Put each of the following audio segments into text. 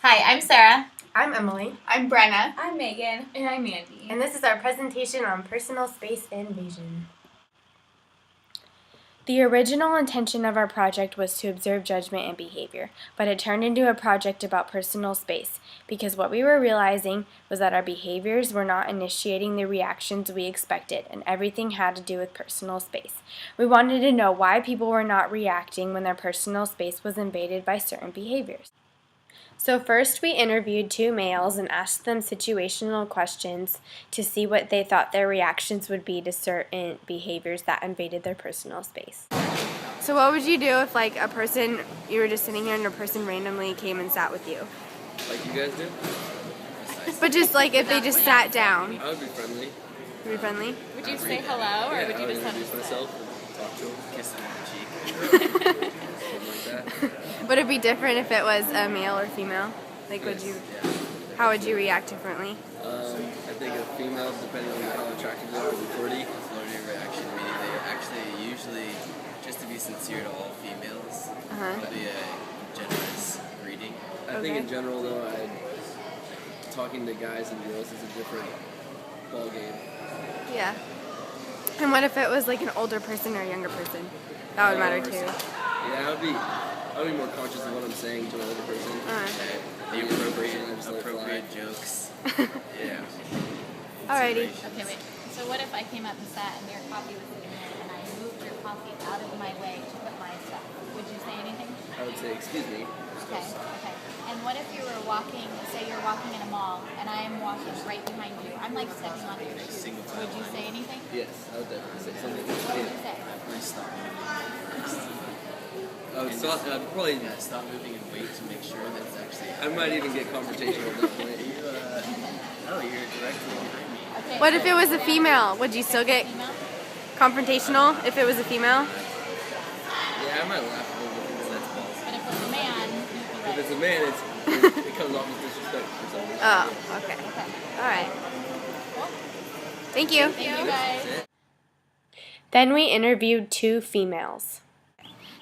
Hi, I'm Sarah. I'm Emily. I'm Brenna. I'm Megan. And I'm Mandy. And this is our presentation on personal space invasion. The original intention of our project was to observe judgment and behavior, but it turned into a project about personal space because what we were realizing was that our behaviors were not initiating the reactions we expected, and everything had to do with personal space. We wanted to know why people were not reacting when their personal space was invaded by certain behaviors. So first we interviewed two males and asked them situational questions to see what they thought their reactions would be to certain behaviors that invaded their personal space. So what would you do if you were just sitting here and a person randomly came and sat with you? Like you guys did? But just like if they just sat down. I would be friendly. Would you be friendly? Would you say hello, or would you just have introduce myself and talk to them, kiss them on the cheek, something like that. Would it be different if it was a male or female? Like how would you react differently? I think a female, depending on how attractive they are, would be flirty. Flirty reaction, meaning they actually usually, just to be sincere to all females, would be a generous greeting. I think in general though, talking to guys and girls is a different ball game. Yeah. And what if it was like an older person or a younger person? That would matter too. Yeah, I would be more conscious of what I'm saying to an older person. The appropriate jokes. Yeah. Alrighty. Okay, wait. So what if I came up and sat and your coffee was sitting there and I moved your coffee out of my way to put my stuff? Would you say anything? I would say, excuse me. Okay. And what if you were walking, say you're walking in a mall and I am walking right behind you? I'm like stepping on your shoes. Would you say anything? Yes, I would definitely say something. What would you say? Please stop. I'd probably. Yeah, stop moving and wait to make sure that it's actually. I might even get confrontational at that point. You're directly behind me. Okay. What if it was a female? Would you still get Female? confrontational if it was a female? Yeah, I might laugh a little bit. That's balls. But if it was a man, you'd be If like, it's a man, it comes off as disrespect for some reason. Oh, okay. Alright. Thank you. thank you guys. Then we interviewed two females.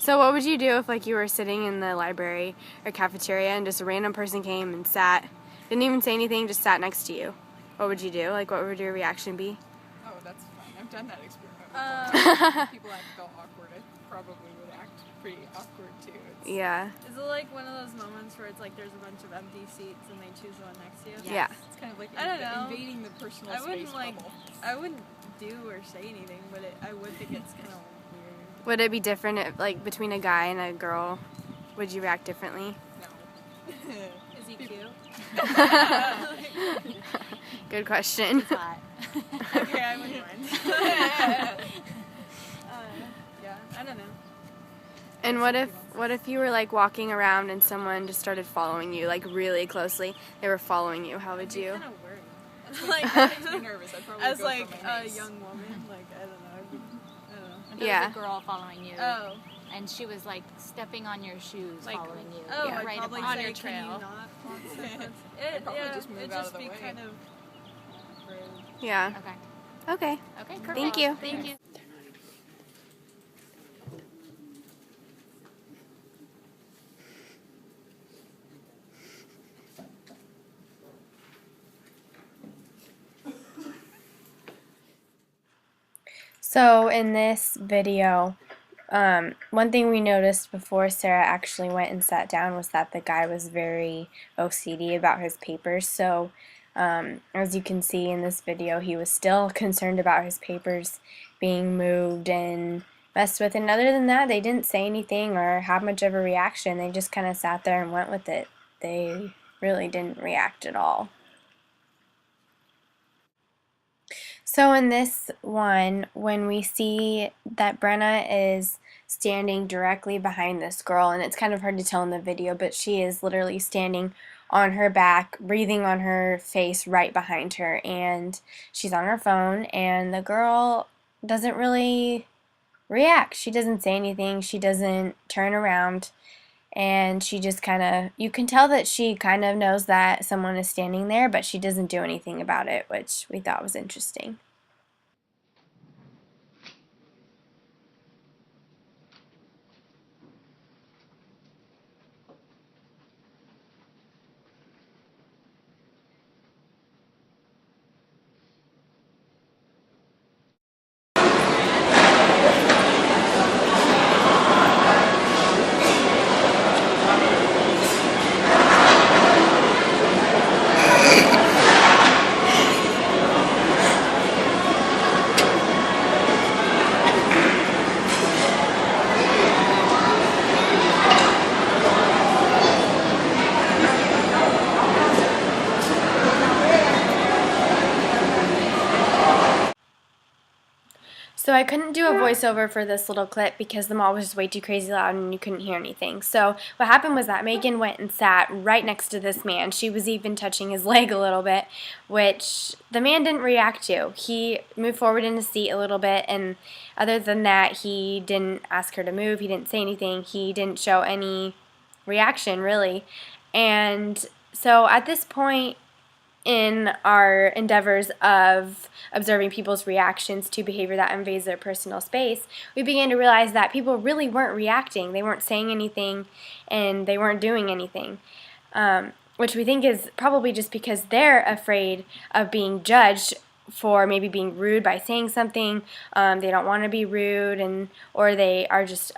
So what would you do if you were sitting in the library or cafeteria and just a random person came and sat, didn't even say anything, just sat next to you? What would you do? What would your reaction be? Oh, that's fine. I've done that experiment. People act all awkward. I probably would act pretty awkward too. Yeah. Is it like one of those moments where it's like there's a bunch of empty seats and they choose the one next to you? Yeah. It's kind of like I don't know. invading the personal I space wouldn't bubble. I wouldn't do or say anything, but I would think it's kind of weird. Would it be different between a guy and a girl? Would you react differently? No. Is he cute? Good question. Hot. Okay, I wouldn't mind. Yeah, I don't know. And what if you were walking around and someone just started following you really closely? They were following you. How would you? Kind of worried. I'd be nervous. I'd probably As go like for my a niece. young woman, I don't know. I don't know. If there Yeah. was a girl following you, Oh, and she was stepping on your shoes, following you, oh, right I'd probably upon say, your can trail. you not walk so close? I'd probably just move it'd out just of the be way. kind of rude. Yeah. Okay. Okay. Okay. Perfect. Thank you. Thank you. So in this video, one thing we noticed before Sarah actually went and sat down was that the guy was very OCD about his papers. So as you can see in this video, he was still concerned about his papers being moved and messed with. And other than that, they didn't say anything or have much of a reaction. They just kind of sat there and went with it. They really didn't react at all. So in this one, when we see that Brenna is standing directly behind this girl, and it's kind of hard to tell in the video, but she is literally standing on her back, breathing on her face right behind her, and she's on her phone, and the girl doesn't really react. She doesn't say anything. She doesn't turn around, and she just you can tell that she kind of knows that someone is standing there, but she doesn't do anything about it, which we thought was interesting. So I couldn't do a voiceover for this little clip because the mall was just way too crazy loud and you couldn't hear anything. So what happened was that Megan went and sat right next to this man. She was even touching his leg a little bit, which the man didn't react to. He moved forward in his seat a little bit, and other than that, he didn't ask her to move. He didn't say anything. He didn't show any reaction, really. And so at this point, in our endeavors of observing people's reactions to behavior that invades their personal space, we began to realize that people really weren't reacting. They weren't saying anything, and they weren't doing anything, which we think is probably just because they're afraid of being judged for maybe being rude by saying something. They don't want to be rude, or they just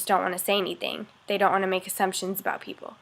don't want to say anything. They don't want to make assumptions about people.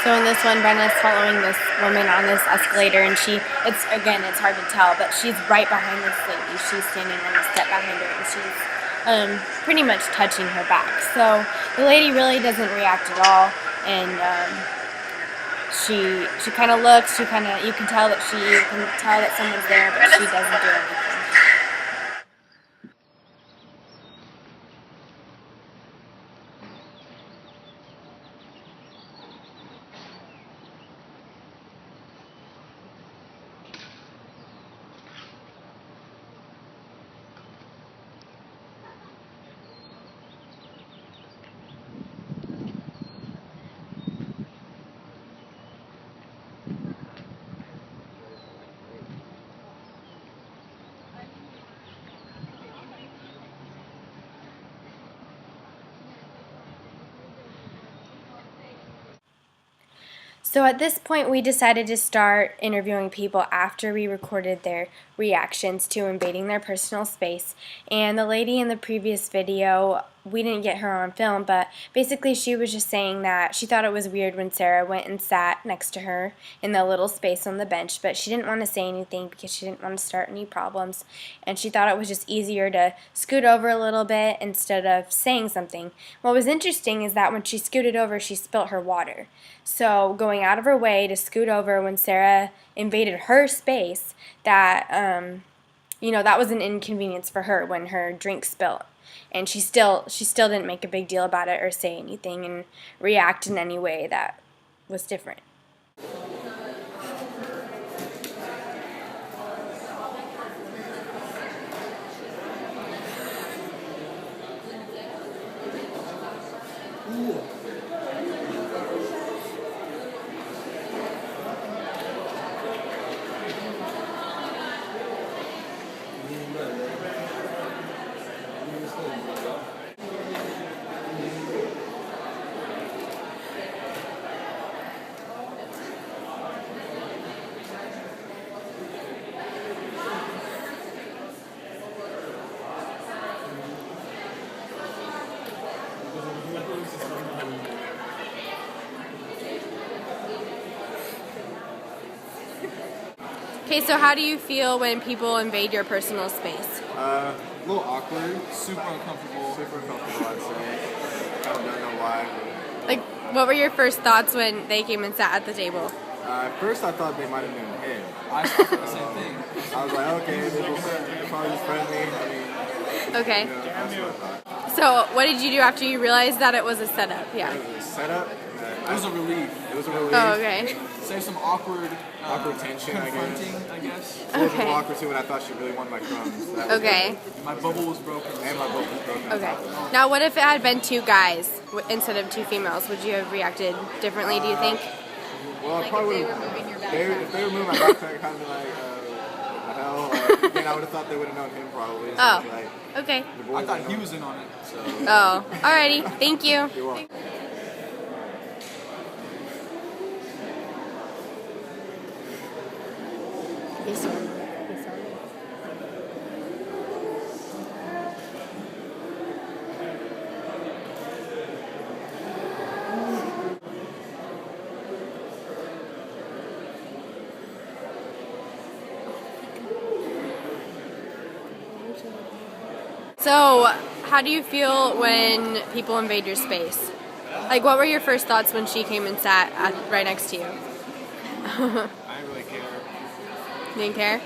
So in this one, Brenna's following this woman on this escalator, and it's hard to tell, but she's right behind this lady. She's standing on the step behind her, and she's pretty much touching her back. So the lady really doesn't react at all, and she kind of looks. You can tell that someone's there, but she doesn't do anything. So at this point, we decided to start interviewing people after we recorded their reactions to invading their personal space. And the lady in the previous video, we didn't get her on film, but basically she was just saying that she thought it was weird when Sarah went and sat next to her in the little space on the bench, but she didn't want to say anything because she didn't want to start any problems. And she thought it was just easier to scoot over a little bit instead of saying something. What was interesting is that when she scooted over, she spilt her water. So going out of her way to scoot over when Sarah invaded her space, that that was an inconvenience for her when her drink spilt. And she still didn't make a big deal about it or say anything and react in any way that was different. Okay, so how do you feel when people invade your personal space? A little awkward. Super uncomfortable. Super uncomfortable, I'd say. I don't know why. Like, what were your first thoughts when they came and sat at the table? At first, I thought they might have been him. I thought the same thing. I was like, okay, they're probably just friendly. I mean, Okay. that's what I thought. So what did you do after you realized that it was a setup? Yeah. It was a setup. It was a relief. It was a relief. Oh, okay. Save some awkward tension, confronting, I guess. It was a Okay. little awkward too when I thought she really wanted my crumbs. That was Okay. My bubble was broken. good. And my boat was broken. Okay. Now, what if it had been two guys instead of two females? Would you have reacted differently, do you think? Well, I probably would have. If they were moving my backpack, I'd kind of been like, what the hell? Then I would have thought they would have known him probably. So Oh. it's like, Okay. the boys I thought don't he know. was in on it. So. Oh, alrighty. Thank you. You're welcome. He's sorry. He's sorry. So, how do you feel when people invade your space? Like, what were your first thoughts when she came and sat right next to you? I didn't really care. You didn't care?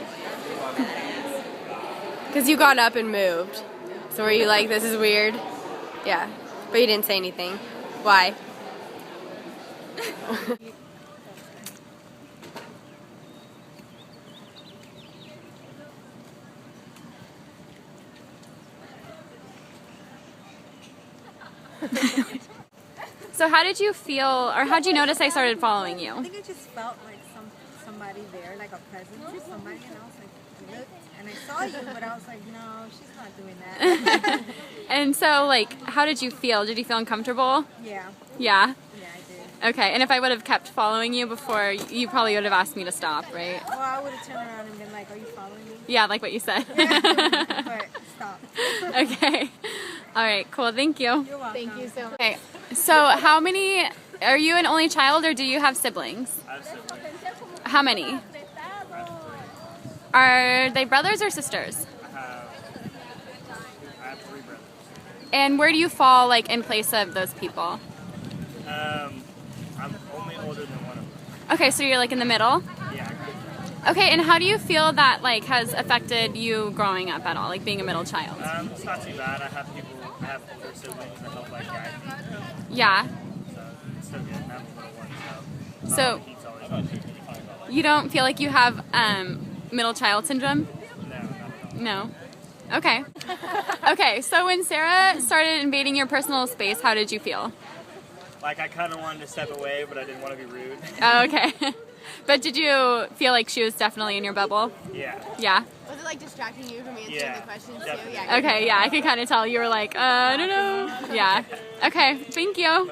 Because you got up and moved. So were you like, this is weird? Yeah. But you didn't say anything. Why? So how did you feel, or how did you notice I started following I you? think I just felt like somebody there, like a presence or somebody, and I was like, I looked and I saw you, but I was like, no, she's not doing that. And so, like, how did you feel? Did you feel uncomfortable? Yeah, Yeah? yeah, I did. Okay, and if I would have kept following you before, you probably would have asked me to stop, right? Well, I would have turned around and been like, are you following me? Yeah, like what you said. But stop. Okay. All right, cool. Thank you. You're welcome. Thank you so much. Okay, so how many, are you an only child or do you have siblings? I have siblings. How many? I have 3. Are they brothers or sisters? I have 3 brothers. And where do you fall, like, in place of those people? I'm only older than one of them. Okay, so you're, like, in the middle? Yeah, kind of. Okay, and how do you feel that, like, has affected you growing up at all, like being a middle child? It's not too bad. I have older siblings that help like guide me. Yeah. So it's still good. And I have a little one, so. So He's always on me. you don't feel like you have middle child syndrome? No, not at all. No. Okay. Okay, so when Sarah started invading your personal space, how did you feel? Like I kind of wanted to step away, but I didn't want to be rude. Oh, okay. But did you feel like she was definitely in your bubble? Yeah. Yeah? Was it like distracting you from answering Yeah, the questions definitely. too? Yeah. Okay, yeah, I could kind of tell you were like, I don't know. Yeah. Okay, thank you.